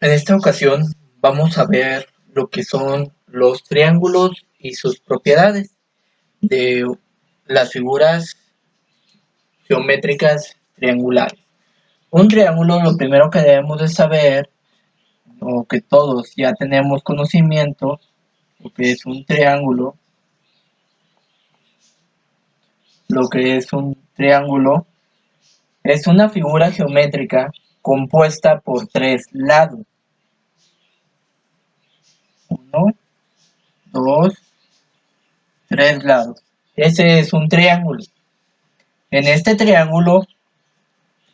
En esta ocasión vamos a ver lo que son los triángulos y sus propiedades de las figuras geométricas triangulares. Un triángulo, lo primero que debemos de saber, o que todos ya tenemos conocimiento, lo que es un triángulo, es una figura geométrica compuesta por tres lados. Uno, dos, tres lados. Ese es un triángulo. En este triángulo,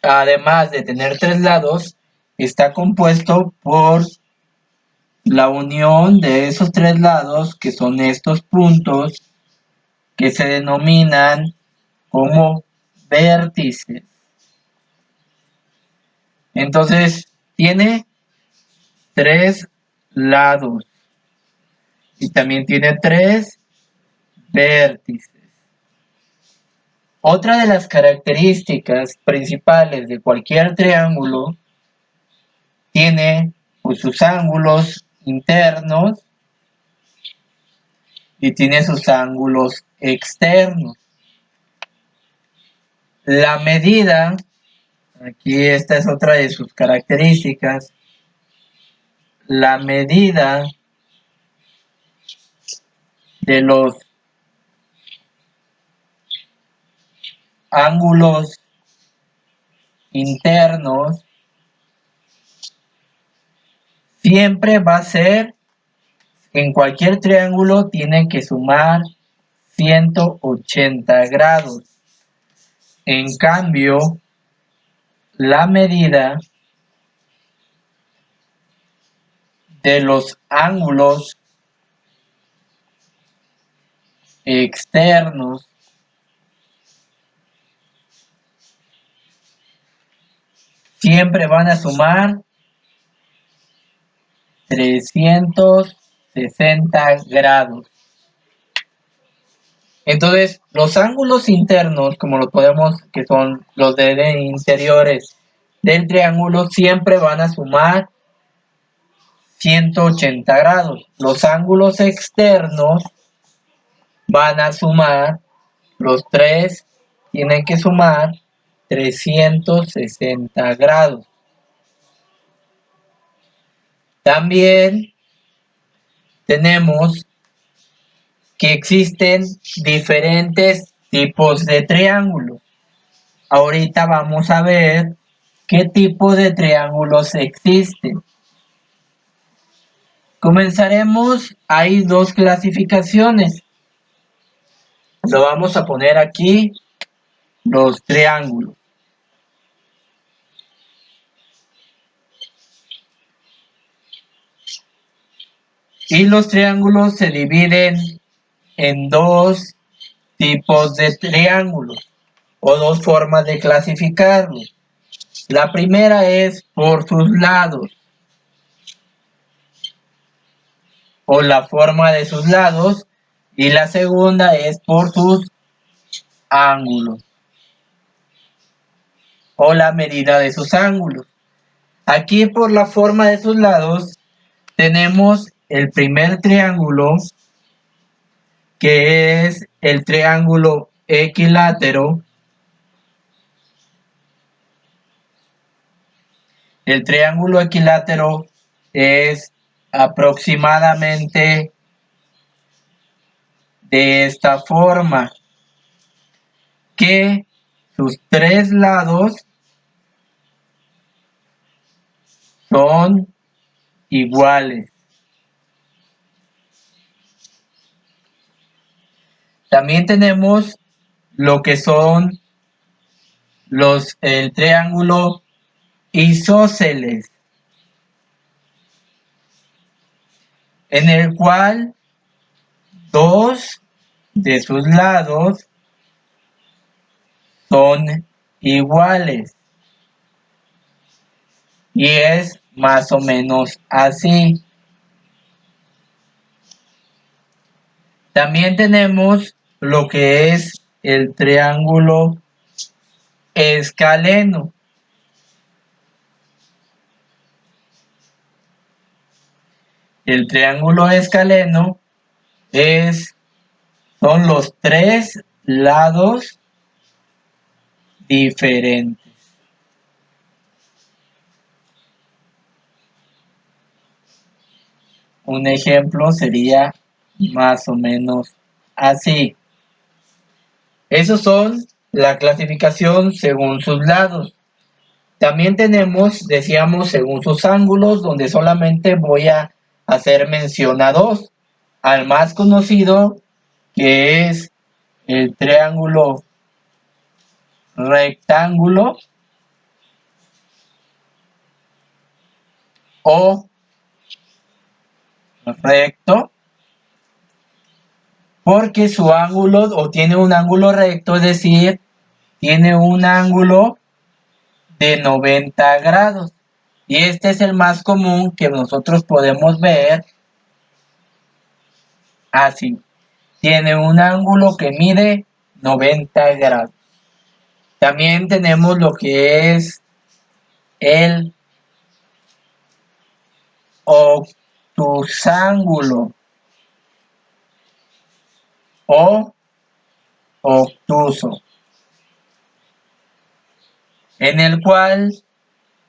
además de tener tres lados, está compuesto por la unión de esos tres lados, que son estos puntos, que se denominan como vértices. Entonces, tiene tres lados y también tiene tres vértices. Otra de las características principales de cualquier triángulo tiene pues, sus ángulos internos y tiene sus ángulos externos. La medida, aquí esta es otra de sus características, la medida de los ángulos internos siempre va a ser, en cualquier triángulo tiene que sumar 180 grados. En cambio, la medida de los ángulos externos siempre van a sumar 360 grados. Entonces, los ángulos internos, como los podemos, que son los de interiores del triángulo, siempre van a sumar 180 grados. Los ángulos externos van a sumar, los tres tienen que sumar 360 grados. También tenemos que existen diferentes tipos de triángulos. Ahorita vamos a ver qué tipo de triángulos existen. Comenzaremos, hay dos clasificaciones. Lo vamos a poner aquí, los triángulos. Y los triángulos se dividen en dos tipos de triángulos o dos formas de clasificarlos. La primera es por sus lados o la forma de sus lados y la segunda es por sus ángulos o la medida de sus ángulos. Aquí por la forma de sus lados tenemos el primer triángulo, que es el triángulo equilátero. El triángulo equilátero es aproximadamente de esta forma, que sus tres lados son iguales. También tenemos lo que son el triángulo isósceles, en el cual dos de sus lados son iguales. Y es más o menos así. También tenemos lo que es el triángulo escaleno. El triángulo escaleno son los tres lados diferentes. Un ejemplo sería más o menos así. Esos son la clasificación según sus lados. También tenemos, decíamos, según sus ángulos, donde solamente voy a hacer mención a dos. Al más conocido, que es el triángulo rectángulo o recto, porque su ángulo o tiene un ángulo recto, es decir, tiene un ángulo de 90 grados. Y este es el más común que nosotros podemos ver así. Tiene un ángulo que mide 90 grados. También tenemos lo que es el obtusángulo o obtuso, en el cual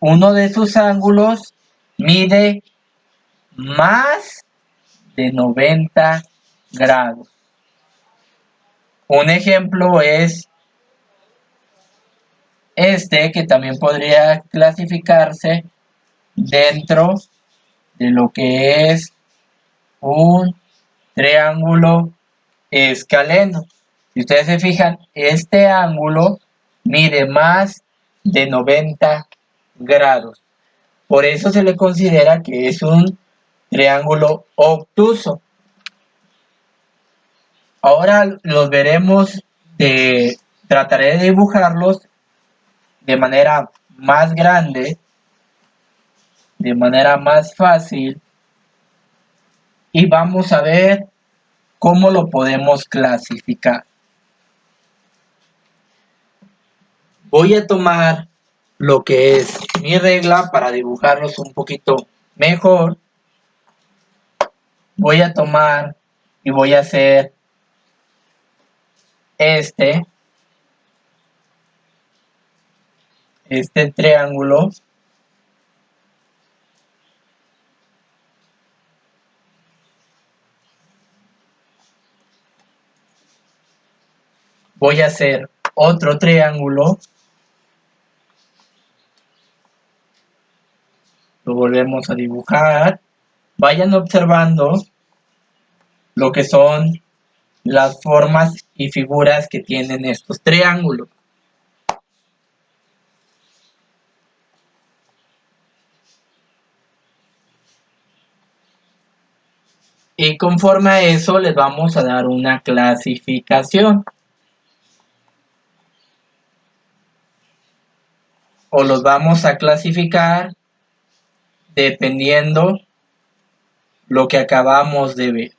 uno de sus ángulos mide más de 90 grados. Un ejemplo es este, que también podría clasificarse dentro de lo que es un triángulo escaleno. Si ustedes se fijan, este ángulo mide más de 90 grados. Por eso se le considera que es un triángulo obtuso. Ahora los veremos, trataré de dibujarlos de manera más grande, de manera más fácil, y vamos a ver cómo lo podemos clasificar. Voy a tomar lo que es mi regla para dibujarlos un poquito mejor. Voy a tomar y voy a hacer este triángulo. Voy a hacer otro triángulo. Lo volvemos a dibujar. Vayan observando lo que son las formas y figuras que tienen estos triángulos. Y conforme a eso les vamos a dar una clasificación. O los vamos a clasificar dependiendo lo que acabamos de ver.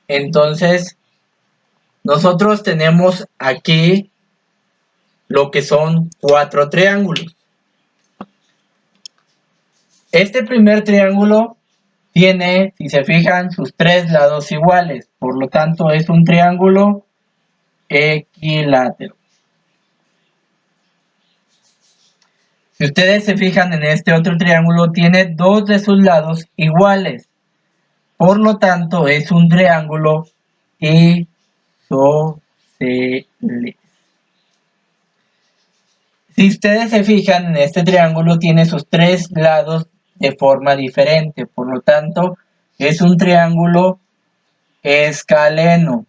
Entonces, nosotros tenemos aquí lo que son 4 triángulos. Este primer triángulo tiene, si se fijan, sus 3 lados iguales. Por lo tanto, es un triángulo equilátero. Si ustedes se fijan en este otro triángulo, tiene 2 de sus lados iguales. Por lo tanto, es un triángulo isósceles. Si ustedes se fijan en este triángulo, tiene sus 3 lados de forma diferente. Por lo tanto, es un triángulo escaleno.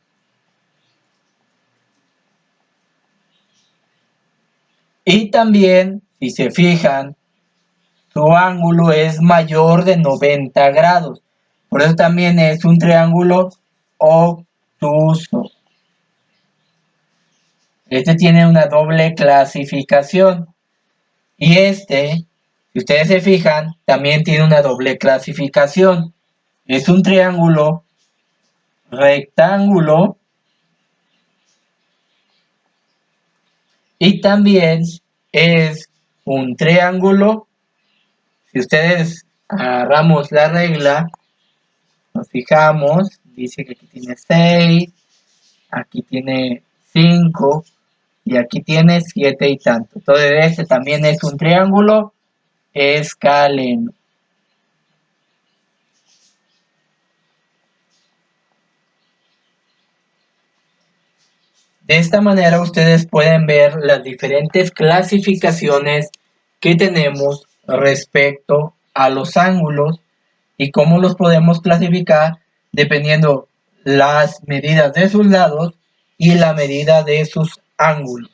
Y también, si se fijan, su ángulo es mayor de 90 grados. Por eso también es un triángulo obtuso. Este tiene una doble clasificación. Y este, si ustedes se fijan, también tiene una doble clasificación. Es un triángulo rectángulo y también es un triángulo, si ustedes Agarramos la regla, nos fijamos, dice que aquí tiene 6, aquí tiene 5 y aquí tiene 7 y tanto. Entonces este también es un triángulo escaleno. De esta manera ustedes pueden ver las diferentes clasificaciones que tenemos respecto a los ángulos y cómo los podemos clasificar dependiendo las medidas de sus lados y la medida de sus ángulos.